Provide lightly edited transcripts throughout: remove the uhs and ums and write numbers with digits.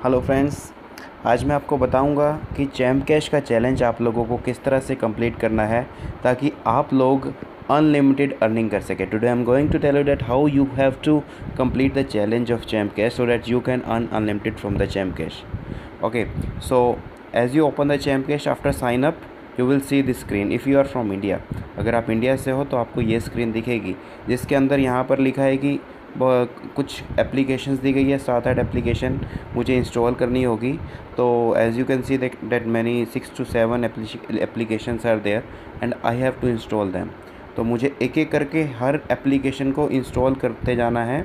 Hello friends, आज मैं आपको बताऊंगा कि चैम्प कैश का चैलेंज आप लोगों को किस तरह से कंप्लीट करना है ताकि आप लोग अनलिमिटेड अर्निंग कर सकें। Today I am going to tell you that how you have to complete the challenge of Champ Cash so that you can earn unlimited from the Champ Cash. Okay, so as you open the Champ Cash after sign up you will see this screen. If you are from India, अगर आप India से हो तो आपको ये screen दिखेगी जिसके अंदर यहाँ पर लिखा है कि कुछ एप्लीकेशंस दी गई है, 7-8 एप्लीकेशन मुझे इंस्टॉल करनी होगी। तो as you can see that many 6 to 7 applications are there and I have to install them. तो मुझे एक एक करके हर एप्लीकेशन को इंस्टॉल करते जाना है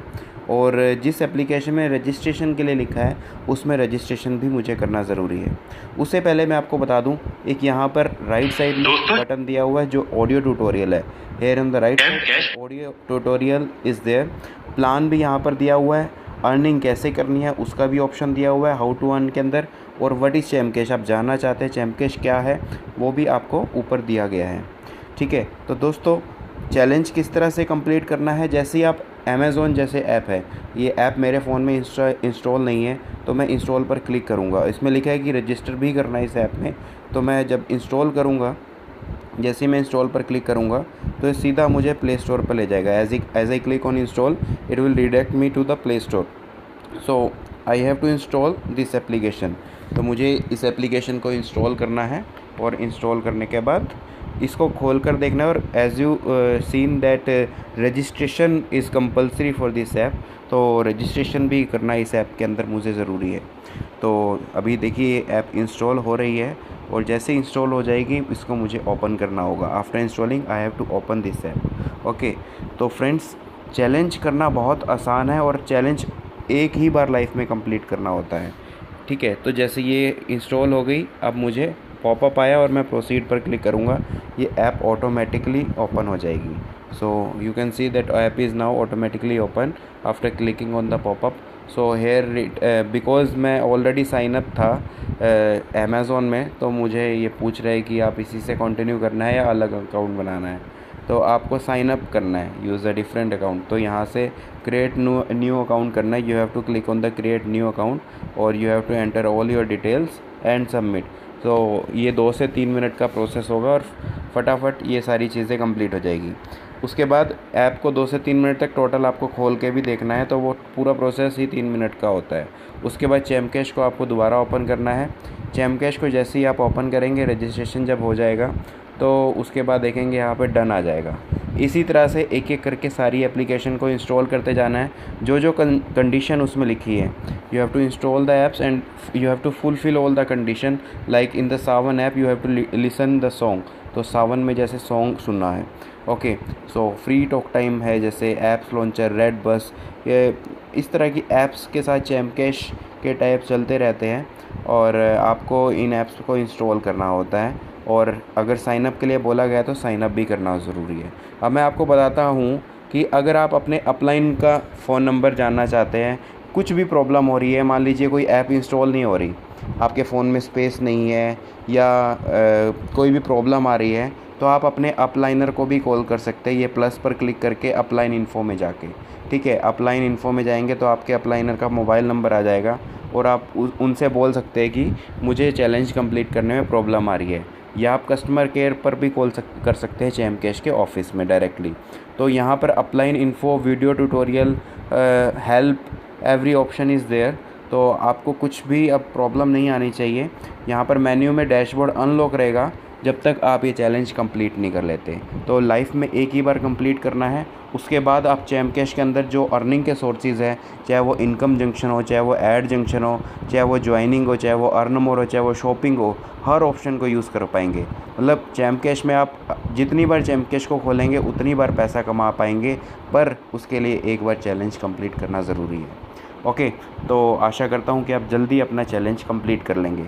और जिस एप्लीकेशन में रजिस्ट्रेशन के लिए लिखा है उसमें रजिस्ट्रेशन भी मुझे करना ज़रूरी है। उससे पहले मैं आपको बता दूं, एक यहाँ पर राइट साइड में बटन दिया हुआ है जो ऑडियो ट्यूटोरियल है। Here on the right side audio tutorial is there. Plan भी यहाँ पर दिया हुआ है, अर्निंग कैसे करनी है उसका भी ऑप्शन दिया हुआ है हाउ टू अर्न के अंदर, और व्हाट इज़ चैम्प कैश, आप जानना चाहते हैं चैम्प कैश क्या है वो भी आपको ऊपर दिया गया है। ठीक है, तो दोस्तों चैलेंज किस तरह से कंप्लीट करना है, जैसे ही आप अमेज़ॉन जैसे ऐप है, ये ऐप मेरे फ़ोन में इंस्टॉल नहीं है तो मैं इंस्टॉल पर क्लिक करूँगा। इसमें लिखा है कि रजिस्टर भी करना है इस ऐप में, तो मैं जब इंस्टॉल करूँगा, जैसे ही मैं इंस्टॉल पर क्लिक करूँगा तो ये सीधा मुझे प्ले स्टोर पर ले जाएगा। As I click on install it will redirect me to the Play Store. So I have to install this application. तो मुझे इस एप्लीकेशन को इंस्टॉल करना है और इंस्टॉल करने के बाद इसको खोल कर देखना है। और as you seen that registration is compulsory for this app, तो रजिस्ट्रेशन भी करना इस ऐप के अंदर मुझे ज़रूरी है। तो अभी देखिए ऐप इंस्टॉल हो रही है और जैसे इंस्टॉल हो जाएगी इसको मुझे ओपन करना होगा। After installing I have to open this app. Okay, तो फ्रेंड्स चैलेंज करना बहुत आसान है और चैलेंज एक ही बार लाइफ में कंप्लीट करना होता है। ठीक है, तो जैसे ये इंस्टॉल हो गई, अब मुझे पॉपअप आया और मैं प्रोसीड पर क्लिक करूँगा, ये ऐप ऑटोमेटिकली ओपन हो जाएगी। So you can see that app is now automatically open after clicking on the popup. So here because मैं ऑलरेडी साइन अप था अमेज़ॉन में, तो मुझे ये पूछ रहा है कि आप इसी से कंटिन्यू करना है या अलग अकाउंट बनाना है। तो आपको साइन अप करना है, यूज़ अ डिफरेंट अकाउंट। तो यहाँ से क्रिएट न्यू अकाउंट करना है। You have to click on the create new account और you have to enter all your details and submit. तो ये 2 से 3 मिनट का प्रोसेस होगा और फटाफट ये सारी चीज़ें कंप्लीट हो जाएगी। उसके बाद ऐप को 2 से 3 मिनट तक टोटल आपको खोल के भी देखना है, तो वो पूरा प्रोसेस ही 3 मिनट का होता है। उसके बाद चैम्प कैश को आपको दोबारा ओपन करना है। चैम्प कैश को जैसे ही आप ओपन करेंगे, रजिस्ट्रेशन जब हो जाएगा तो उसके बाद देखेंगे यहाँ पे डन आ जाएगा। इसी तरह से एक एक करके सारी एप्लीकेशन को इंस्टॉल करते जाना है, जो जो कंडीशन उसमें लिखी है। You have to install the apps and you have to fulfil all the condition. Like in the Saavn app you have to listen the song, तो सावन में जैसे सॉन्ग सुनना है। Okay, so free talk time है, जैसे ऐप्स लॉन्चर, रेड बस, ये इस तरह की ऐप्स के साथ चैम्प कैश के टाइप चलते रहते हैं और आपको इन ऐप्स को इंस्टॉल करना होता है। और अगर साइन अप के लिए बोला गया तो साइन अप भी करना ज़रूरी है। अब मैं आपको बताता हूँ कि अगर आप अपने अपलाइन का फ़ोन नंबर जानना चाहते हैं, कुछ भी प्रॉब्लम हो रही है, मान लीजिए कोई ऐप इंस्टॉल नहीं हो रही, आपके फ़ोन में स्पेस नहीं है या कोई भी प्रॉब्लम आ रही है, तो आप अपने अपलाइनर को भी कॉल कर सकते हैं। ये प्लस पर क्लिक करके अपलाइन इन्फो में जाके, ठीक है, अपलाइन इन्फो में जाएंगे तो आपके अपलाइनर का मोबाइल नंबर आ जाएगा और आप उनसे बोल सकते हैं कि मुझे चैलेंज कंप्लीट करने में प्रॉब्लम आ रही है। या आप कस्टमर केयर पर भी कॉल कर सकते हैं चैम्प कैश के ऑफिस में डायरेक्टली। तो यहाँ पर upline info, video tutorial, help, every option is there. तो आपको कुछ भी अब प्रॉब्लम नहीं आनी चाहिए। यहाँ पर मेन्यू में डैशबोर्ड अनलॉक रहेगा जब तक आप ये चैलेंज कंप्लीट नहीं कर लेते। तो लाइफ में एक ही बार कंप्लीट करना है। उसके बाद आप चैम्प कैश के अंदर जो अर्निंग के सोर्सेज हैं, चाहे वो इनकम जंक्शन हो, चाहे वो ऐड जंक्शन हो, चाहे वो ज्वाइनिंग हो, चाहे वो अर्न मोर हो, चाहे वो शॉपिंग हो, हर ऑप्शन को यूज़ कर पाएंगे। मतलब चैम्प कैश में आप जितनी बार चैम्प कैश को खोलेंगे उतनी बार पैसा कमा पाएंगे, पर उसके लिए एक बार चैलेंज कंप्लीट करना ज़रूरी है। ओके, तो आशा करता हूँ कि आप जल्दी अपना चैलेंज कंप्लीट कर लेंगे।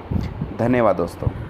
धन्यवाद दोस्तों।